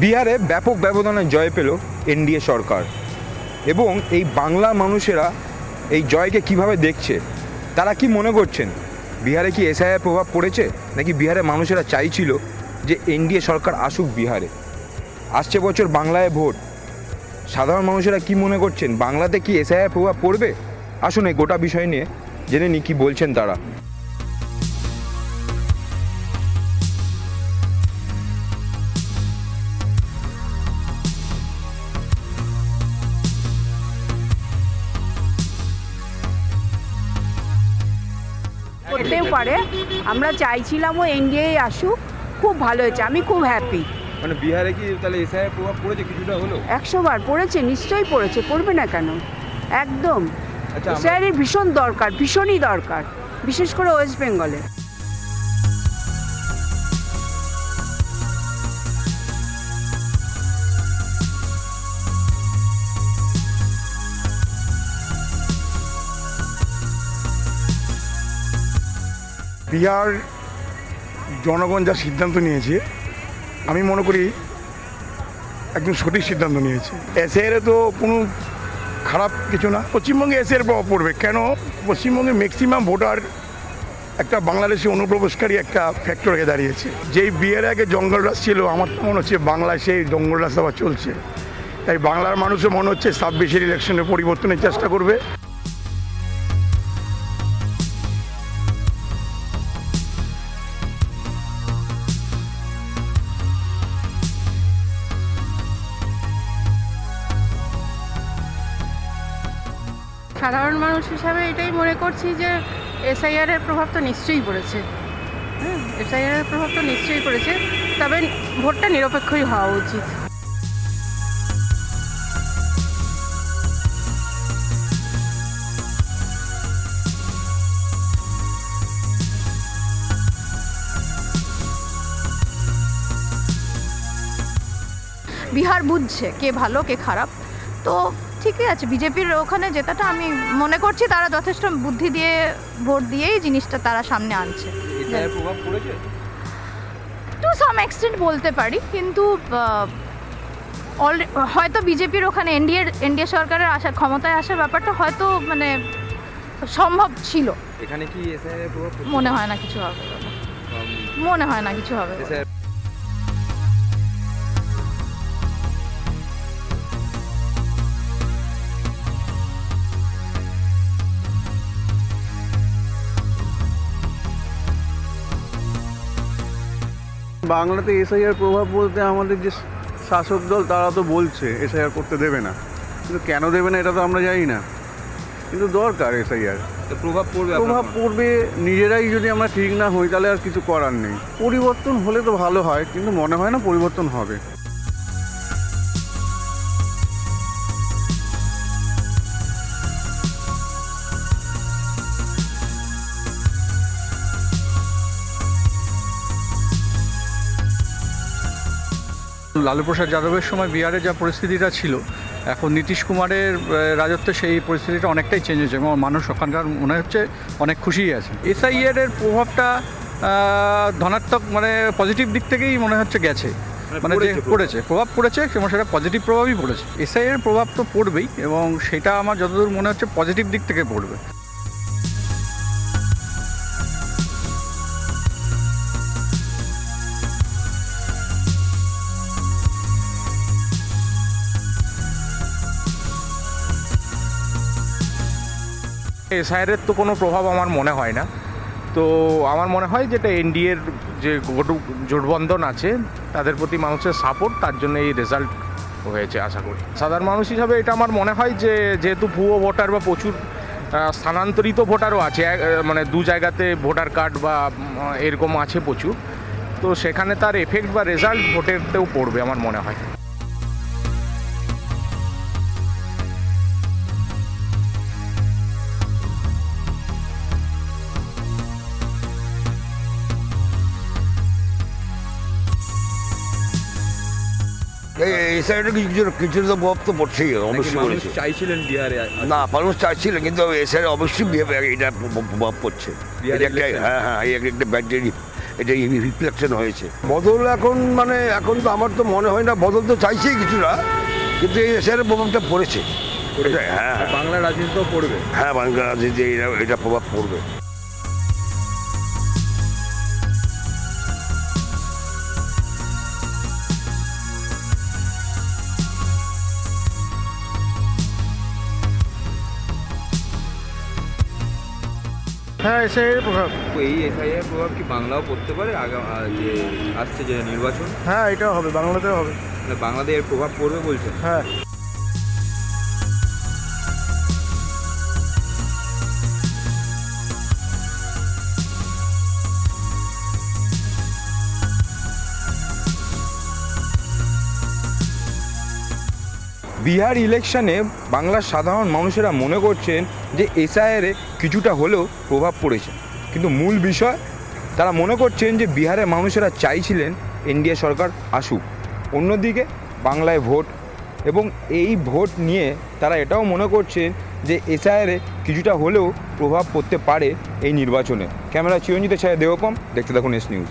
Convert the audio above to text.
বিহারে ব্যাপক ব্যবধানে জয় পেল এনডিএ সরকার এবং এই বাংলার মানুষেরা এই জয়কে কিভাবে দেখছে, তারা কি মনে করছেন বিহারে কি এসআইআর প্রভাব পড়েছে, নাকি বিহারের মানুষেরা চাইছিল যে এনডিএ সরকার আসুক বিহারে? আসছে বছর বাংলায় ভোট, সাধারণ মানুষেরা কি মনে করছেন বাংলাতে কি এসআইআর প্রভাব পড়বে? আসুন এই গোটা বিষয় নিয়ে জেনে নিই কি বলছেন তারা। করতেও পারে, আমরা চাইছিলামও এনডিএ আসুক, খুব ভালো হয়েছে, আমি খুব হ্যাপি। মানে বিহারে কি তাহলে এসআইআর প্রভাব পড়েছে কিছুটা হলো? 100 বার পড়েছে, নিশ্চয়ই পড়েছে, পড়বে না কেন? একদম এসআইআর ভীষণ দরকার, ভীষণই দরকার, বিশেষ করে ওয়েস্ট বেঙ্গলে। বিহার জনগণ যা সিদ্ধান্ত নিয়েছে আমি মনে করি একদম সঠিক সিদ্ধান্ত নিয়েছে। এসআইআরে তো কোনো খারাপ কিছু না, পশ্চিমবঙ্গে এসআইআর প্রভাব পড়বে কেন? পশ্চিমবঙ্গে ম্যাক্সিমাম ভোটার একটা বাংলাদেশি অনুপ্রবেশকারী একটা ফ্যাক্টর হয়ে দাঁড়িয়েছে। যেই বিহারে আগে জঙ্গল রাজ ছিল, আমার তো মনে হচ্ছে বাংলায় সেই জঙ্গল রাজ আবার চলছে। তাই বাংলার মানুষও মনে হচ্ছে 26-এর ইলেকশনে পরিবর্তনের চেষ্টা করবে। সাধারণ মানুষ হিসাবে এটাই মনে করছি যে এসআইআরের প্রভাব তো নিশ্চয়ই পড়েছে। এসআইআরের প্রভাব তো নিশ্চয়ই পড়েছে, তবে ভোটটা নিরপেক্ষই হওয়া উচিত। বিহার বুঝছে কে ভালো কে খারাপ, তো ঠিকই আছে। বিজেপির ওখানে জেতাটা আমি মনে করছি তারা যথেষ্ট বুদ্ধি দিয়ে ভোট দিয়েই জিনিসটা তারা সামনে আনছে। টু সাম এক্সটেন্ট বলতে পারি, কিন্তু হয়তো বিজেপির ওখানে এনডিএ সরকারের ক্ষমতায় আসার ব্যাপারটা হয়তো মানে সম্ভব ছিল। এখানে কি এসআইআর প্রভাব মনে হয় না কিছু হবে, মনে হয় না কিছু হবে। বাংলাতে এসআইআর প্রভাব বলতে আমাদের যে শাসক দল তারা তো বলছে এসআইআর করতে দেবে না, কিন্তু কেন দেবে না এটা তো আমরা জানি না, কিন্তু দরকার এসআইআর। প্রভাব পড়বে, নিজেরাই যদি আমরা ঠিক না হই তাহলে আর কিছু করার নেই। পরিবর্তন হলে তো ভালো হয়, কিন্তু মনে হয় না পরিবর্তন হবে। লালু প্রসাদ যাদবের সময় বিহারে যা পরিস্থিতিটা ছিল, এখন নীতিশ কুমারের রাজত্বে সেই পরিস্থিতিটা অনেকটাই চেঞ্জ হয়েছে এবং মানুষ ওখানকার মনে হচ্ছে অনেক খুশিই আছে। এসআইআর প্রভাবটা ধনাত্মক মানে পজিটিভ দিক থেকেই মনে হচ্ছে গেছে, মানে যে পড়েছে প্রভাব পড়েছে এবং সেটা পজিটিভ প্রভাবই পড়েছে। এসআইআর প্রভাব তো পড়বেই এবং সেটা আমার যতদূর মনে হচ্ছে পজিটিভ দিক থেকে পড়বে। এসআইআরের তো কোনো প্রভাব আমার মনে হয় না, তো আমার মনে হয় যেটা এনডিএর যে জোটবন্ধন আছে তাদের প্রতি মানুষের সাপোর্ট, তার জন্য এই রেজাল্ট হয়েছে আশা করি। সাধারণ মানুষ হিসাবে এটা আমার মনে হয় যে যেহেতু ভুয়ো ভোটার বা প্রচুর স্থানান্তরিত ভোটারও আছে, মানে দু জায়গাতে ভোটার কার্ড বা এরকম আছে প্রচুর, তো সেখানে তার এফেক্ট বা রেজাল্ট ভোটেরতেও পড়বে আমার মনে হয়। কিছু তো প্রভাব তো পড়ছেই, অবশ্যই বলেছে। চাইছিলেন বিহারে না, মানুষ চাইছিলেন, কিন্তু এসআইআর অবশ্যই এটা প্রভাব পড়ছে। হ্যাঁ, এই একটা এটা রিফ্লেকশন হয়েছে। বদল এখন মানে এখন তো আমার তো মনে হয় না, বদল তো চাইছেই কিছুটা, কিন্তু এই এসআইআর প্রভাবটা পড়েছে। হ্যাঁ, বাংলা রাজনীতিতেও পড়বে। হ্যাঁ, বাংলা রাজনীতি এটা প্রভাব পড়বে। হ্যাঁ, এসআইআর প্রভাব। এই এসআইআর প্রভাব কি বাংলাও পড়তে পারে যে আসছে যে নির্বাচন? হ্যাঁ, এটাও হবে, বাংলাতেও হবে। মানে বাংলাতে এর প্রভাব পড়বে বলছেন? হ্যাঁ। বিহার ইলেকশনে বাংলার সাধারণ মানুষেরা মনে করছেন যে এসআইআরে কিছুটা হলেও প্রভাব পড়েছে, কিন্তু মূল বিষয় তারা মনে করছেন যে বিহারের মানুষেরা চাইছিলেন এনডিএ সরকার আসুক। অন্যদিকে বাংলায় ভোট, এবং এই ভোট নিয়ে তারা এটাও মনে করছেন যে এসআইআরে কিছুটা হলেও প্রভাব পড়তে পারে এই নির্বাচনে। ক্যামেরা চিরঞ্জিতের ছায়া দেবপম, দেখতে দেখুন এস নিউজ।